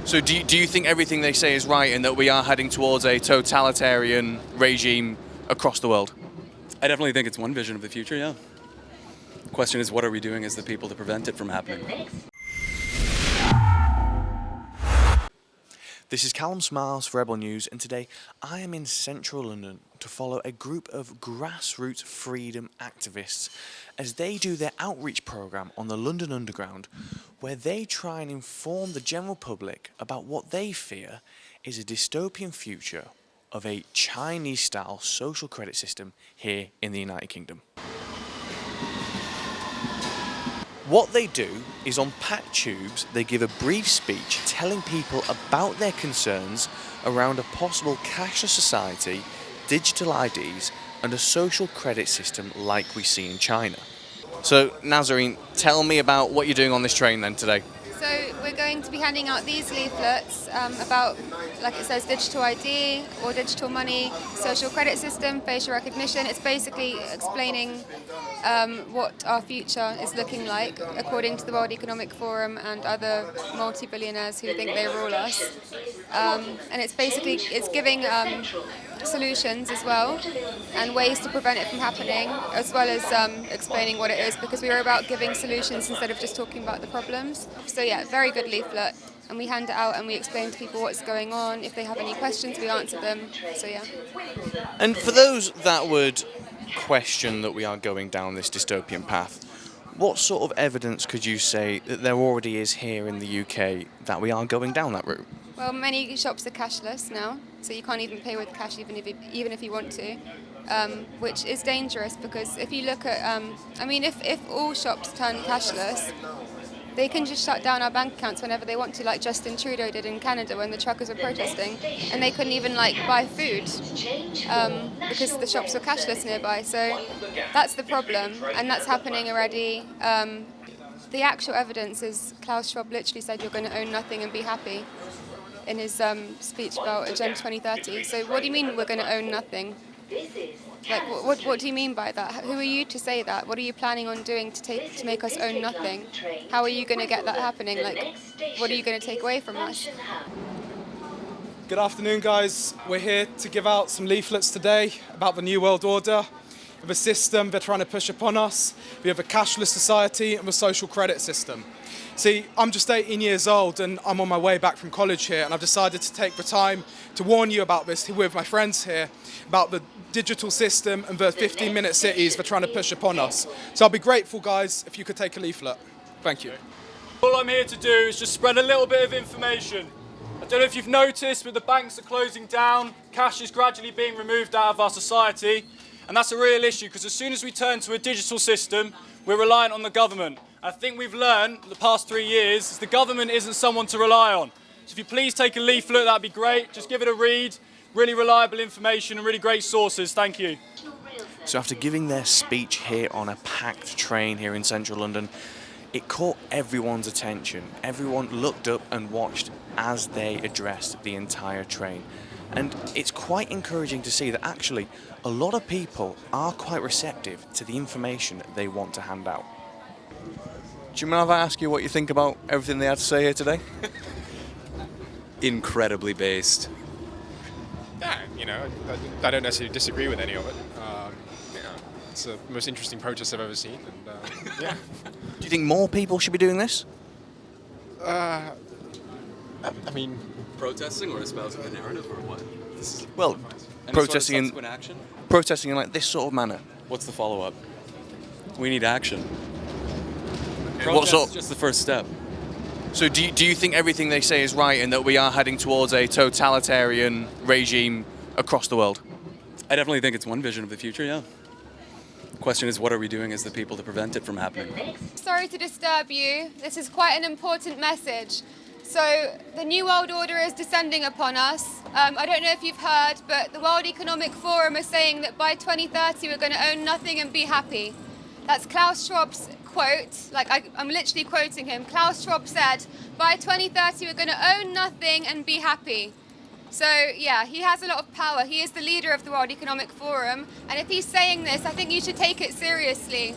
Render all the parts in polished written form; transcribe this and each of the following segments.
So do you think everything they say is right and that we are heading towards a totalitarian regime across the world? I definitely think it's one vision of the future, yeah. The question is, what are we doing as the people to prevent it from happening? This is Callum Smiles for Rebel News, and today I am in central London to follow a group of grassroots freedom activists as they do their outreach programme on the London Underground, where they try and inform the general public about what they fear is a dystopian future of a Chinese-style social credit system here in the United Kingdom. What they do is on packed tubes, they give a brief speech telling people about their concerns around a possible cashless society, digital IDs and a social credit system like we see in China. So Nazarene, tell me about what you're doing on this train then today. So we're going to be handing out these leaflets about, like it says, digital ID or digital money, social credit system, facial recognition. It's basically explaining what our future is looking like according to the World Economic Forum and other multi-billionaires who think they rule us. And it's giving solutions as well and ways to prevent it from happening, as well as explaining what it is, because we were about giving solutions instead of just talking about the problems. So yeah, very good leaflet, and we hand it out and we explain to people what's going on. If they have any questions, we answer them. So yeah. And for those that would question that we are going down this dystopian path, what sort of evidence could you say that there already is here in the UK that we are going down that route? Well, many shops are cashless now, so you can't even pay with cash even if you want to, which is dangerous because if you look at, if all shops turn cashless, they can just shut down our bank accounts whenever they want to, like Justin Trudeau did in Canada when the truckers were protesting, and they couldn't even buy food because the shops were cashless nearby. So that's the problem, and that's happening already. The actual evidence is Klaus Schwab literally said you're going to own nothing and be happy in his speech about Agenda 2030. So what do you mean we're going to own nothing? What do you mean by that? Who are you to say that? What are you planning on doing to make us own nothing? How are you going to get that happening? What are you going to take away from us? Good afternoon, guys. We're here to give out some leaflets today about the New World Order, of a system they're trying to push upon us. We have a cashless society and a social credit system. See, I'm just 18 years old and I'm on my way back from college here, and I've decided to take the time to warn you about this with my friends here, about the digital system and the 15-minute cities they're trying to push upon us. So I'll be grateful, guys, if you could take a leaflet. Thank you. All I'm here to do is just spread a little bit of information. I don't know if you've noticed, but the banks are closing down, cash is gradually being removed out of our society, and that's a real issue because as soon as we turn to a digital system, we're reliant on the government. I think we've learned the past 3 years is the government isn't someone to rely on. So if you please take a leaflet, that'd be great. Just give it a read. Really reliable information and really great sources. Thank you. So after giving their speech here on a packed train here in central London, it caught everyone's attention. Everyone looked up and watched as they addressed the entire train. And it's quite encouraging to see that actually a lot of people are quite receptive to the information they want to hand out. Do you mind if I ask you what you think about everything they had to say here today? Incredibly based. Yeah, I don't necessarily disagree with any of it. It's the most interesting protest I've ever seen, and yeah. Do you think more people should be doing this? I mean, Protesting or espousing the narrative or what? Well, Any protesting sort of in subsequent action? protesting in like this sort of manner. What's the follow-up? We need action. What Protest sort? is just the first step. So do you think everything they say is right and that we are heading towards a totalitarian regime across the world? I definitely think it's one vision of the future, yeah. The question is, what are we doing as the people to prevent it from happening? Sorry to disturb you. This is quite an important message. So the New World Order is descending upon us. I don't know if you've heard, but the World Economic Forum is saying that by 2030 we're going to own nothing and be happy. That's Klaus Schwab's quote. I'm literally quoting him. Klaus Schwab said, by 2030 we're going to own nothing and be happy. So yeah, he has a lot of power. He is the leader of the World Economic Forum, and if he's saying this, I think you should take it seriously.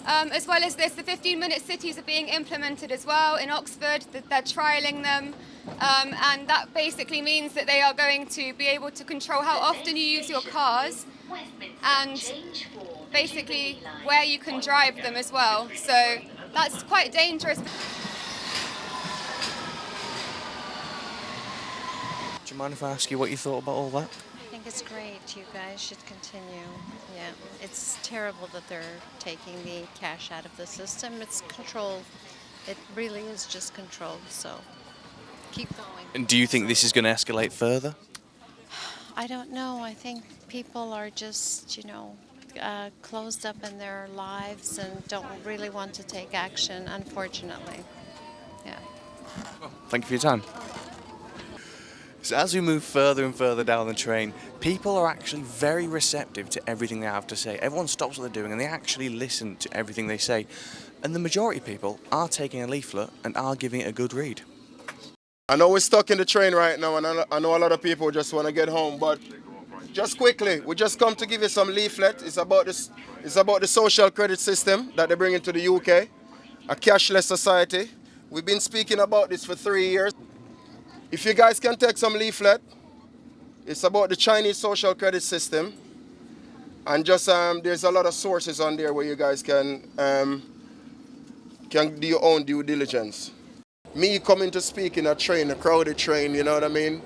As well as this, the 15-minute cities are being implemented as well in Oxford. They're trialling them. And that basically means that they are going to be able to control how often you use your cars and basically where you can drive them as well. So that's quite dangerous. Do you mind if I ask you what you thought about all that? I think it's great. You guys should continue. Yeah, it's terrible that they're taking the cash out of the system. It's controlled. It really is just controlled. So keep going. And do you think this is going to escalate further? I don't know. I think people are just, closed up in their lives and don't really want to take action, unfortunately. Yeah. Thank you for your time. So as we move further and further down the train, people are actually very receptive to everything they have to say. Everyone stops what they're doing and they actually listen to everything they say. And the majority of people are taking a leaflet and are giving it a good read. I know we're stuck in the train right now, and I know a lot of people just want to get home, but just quickly, we just come to give you some leaflet. It's about the social credit system that they bring into the UK, a cashless society. We've been speaking about this for 3 years. If you guys can take some leaflet, it's about the Chinese social credit system, and just there's a lot of sources on there where you guys can do your own due diligence. Me coming to speak in a train, a crowded train, you know what I mean?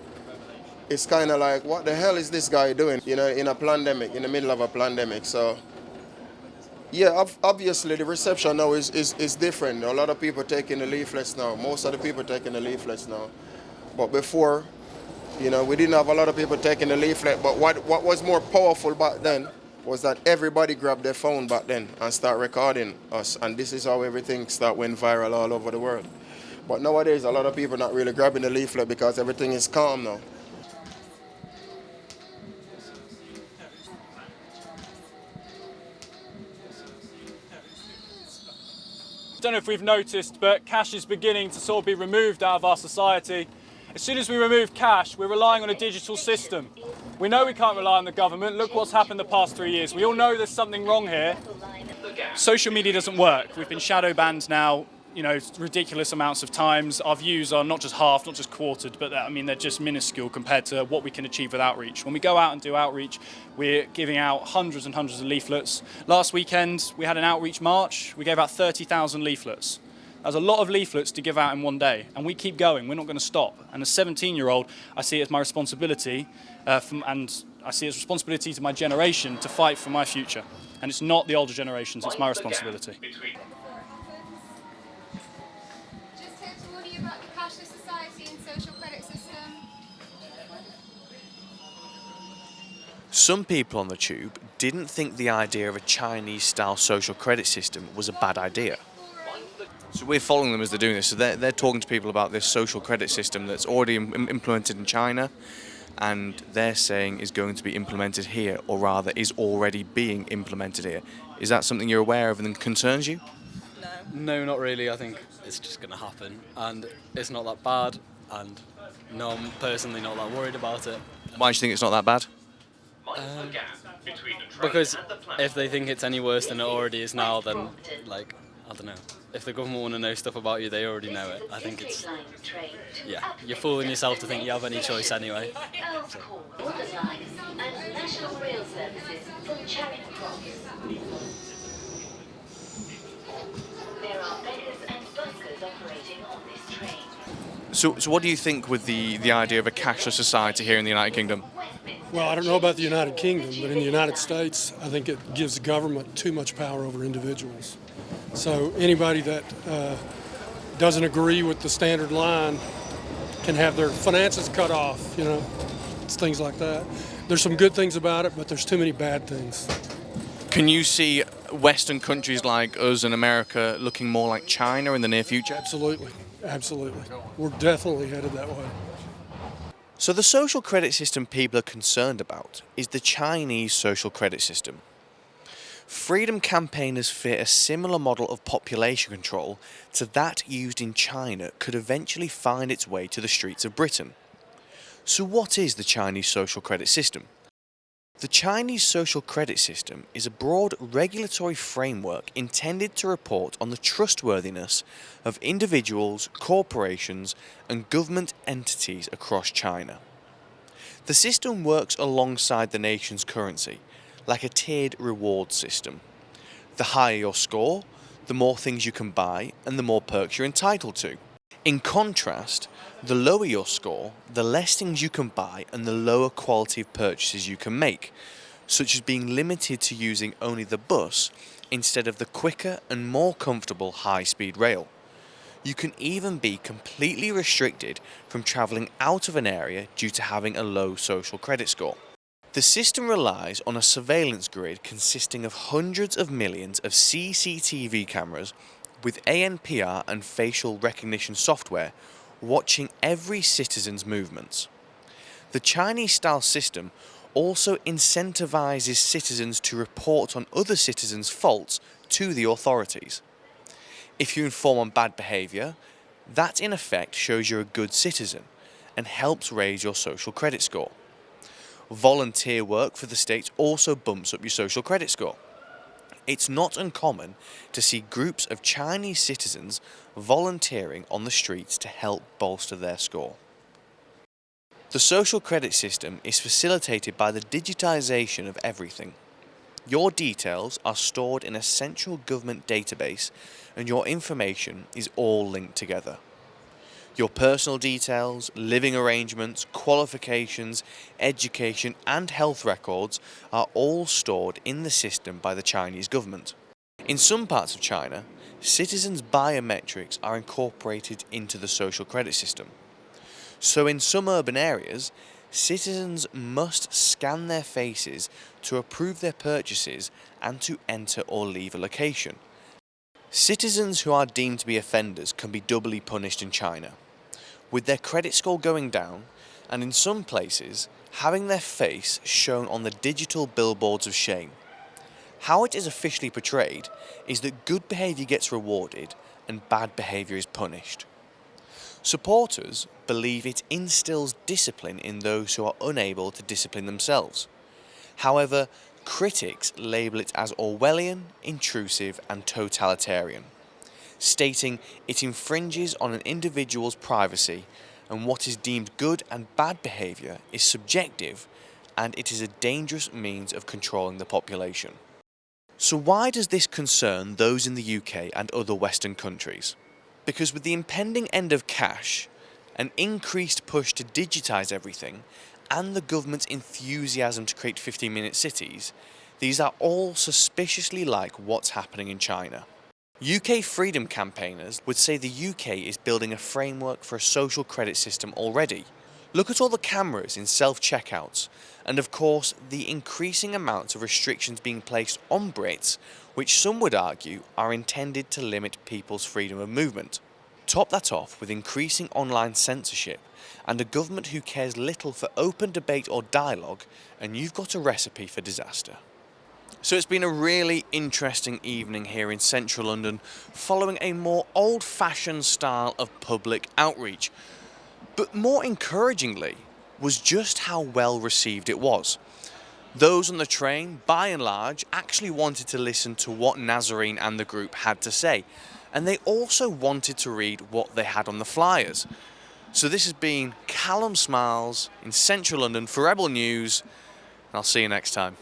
It's kind of like, what the hell is this guy doing, in a pandemic, in the middle of a pandemic? So, yeah, obviously the reception now is different. A lot of people taking the leaflets now. Most of the people taking the leaflets now. But before, we didn't have a lot of people taking the leaflet. But what was more powerful back then was that everybody grabbed their phone back then and start recording us. And this is how everything went viral all over the world. But nowadays, a lot of people are not really grabbing the leaflet because everything is calm now. I don't know if we've noticed, but cash is beginning to sort of be removed out of our society. As soon as we remove cash, we're relying on a digital system. We know we can't rely on the government. Look what's happened the past 3 years. We all know there's something wrong here. Social media doesn't work. We've been shadow banned now, ridiculous amounts of times. Our views are not just halved, not just quartered, but they're just minuscule compared to what we can achieve with outreach. When we go out and do outreach, we're giving out hundreds and hundreds of leaflets. Last weekend, we had an outreach march. We gave out 30,000 leaflets. That's a lot of leaflets to give out in one day, and we keep going. We're not going to stop. And as a 17-year-old, I see it as my responsibility, and I see it as responsibility to my generation to fight for my future. And it's not the older generations, it's my responsibility. Just here to warn you about the cashless society and social credit system. Some people on the tube didn't think the idea of a Chinese-style social credit system was a bad idea. So we're following them as they're doing this. So they're talking to people about this social credit system that's already implemented in China, and they're saying is going to be implemented here, or rather is already being implemented here. Is that something you're aware of and concerns you? No, not really. I think it's just going to happen, and it's not that bad, and no, I'm personally not that worried about it. Why do you think it's not that bad? Because if they think it's any worse than it already is now, then, I don't know. If the government want to know stuff about you, they already know it. I think it's, you're fooling yourself to think you have any choice anyway. So. So what do you think with the idea of a cashless society here in the United Kingdom? Well, I don't know about the United Kingdom, but in the United States, I think it gives the government too much power over individuals. So anybody that doesn't agree with the standard line can have their finances cut off, it's things like that. There's some good things about it, but there's too many bad things. Can you see Western countries like us and America looking more like China in the near future? Absolutely. We're definitely headed that way. So the social credit system people are concerned about is the Chinese social credit system. Freedom campaigners fear a similar model of population control to that used in China could eventually find its way to the streets of Britain. So what is the Chinese social credit system? The Chinese social credit system is a broad regulatory framework intended to report on the trustworthiness of individuals, corporations, and government entities across China. The system works alongside the nation's currency, like a tiered reward system. The higher your score, the more things you can buy and the more perks you're entitled to. In contrast, the lower your score, the less things you can buy and the lower quality of purchases you can make, such as being limited to using only the bus instead of the quicker and more comfortable high-speed rail. You can even be completely restricted from travelling out of an area due to having a low social credit score. The system relies on a surveillance grid consisting of hundreds of millions of CCTV cameras with ANPR and facial recognition software watching every citizen's movements. The Chinese-style system also incentivizes citizens to report on other citizens' faults to the authorities. If you inform on bad behaviour, that in effect shows you're a good citizen and helps raise your social credit score. Volunteer work for the state also bumps up your social credit score. It's not uncommon to see groups of Chinese citizens volunteering on the streets to help bolster their score. The social credit system is facilitated by the digitization of everything. Your details are stored in a central government database and your information is all linked together. Your personal details, living arrangements, qualifications, education and health records are all stored in the system by the Chinese government. In some parts of China, citizens' biometrics are incorporated into the social credit system. So in some urban areas, citizens must scan their faces to approve their purchases and to enter or leave a location. Citizens who are deemed to be offenders can be doubly punished in China, with their credit score going down and in some places having their face shown on the digital billboards of shame. How it is officially portrayed is that good behaviour gets rewarded and bad behaviour is punished. Supporters believe it instills discipline in those who are unable to discipline themselves. However, critics label it as Orwellian, intrusive and totalitarian, stating it infringes on an individual's privacy and what is deemed good and bad behaviour is subjective and it is a dangerous means of controlling the population. So why does this concern those in the UK and other Western countries? Because with the impending end of cash, an increased push to digitise everything, and the government's enthusiasm to create 15-minute cities, these are all suspiciously like what's happening in China. UK freedom campaigners would say the UK is building a framework for a social credit system already. Look at all the cameras in self-checkouts, and of course the increasing amounts of restrictions being placed on Brits, which some would argue are intended to limit people's freedom of movement. Top that off with increasing online censorship and a government who cares little for open debate or dialogue, and you've got a recipe for disaster. So it's been a really interesting evening here in central London, following a more old-fashioned style of public outreach. But more encouragingly was just how well received it was. Those on the train, by and large, actually wanted to listen to what Nazarene and the group had to say, and they also wanted to read what they had on the flyers. So this has been Callum Smiles in central London for Rebel News, and I'll see you next time.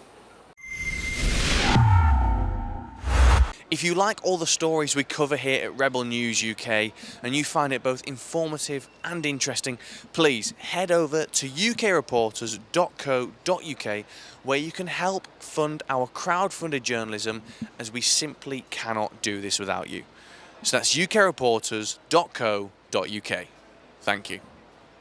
If you like all the stories we cover here at Rebel News UK and you find it both informative and interesting, please head over to ukreporters.co.uk where you can help fund our crowd-funded journalism, as we simply cannot do this without you. So that's ukreporters.co.uk. Thank you.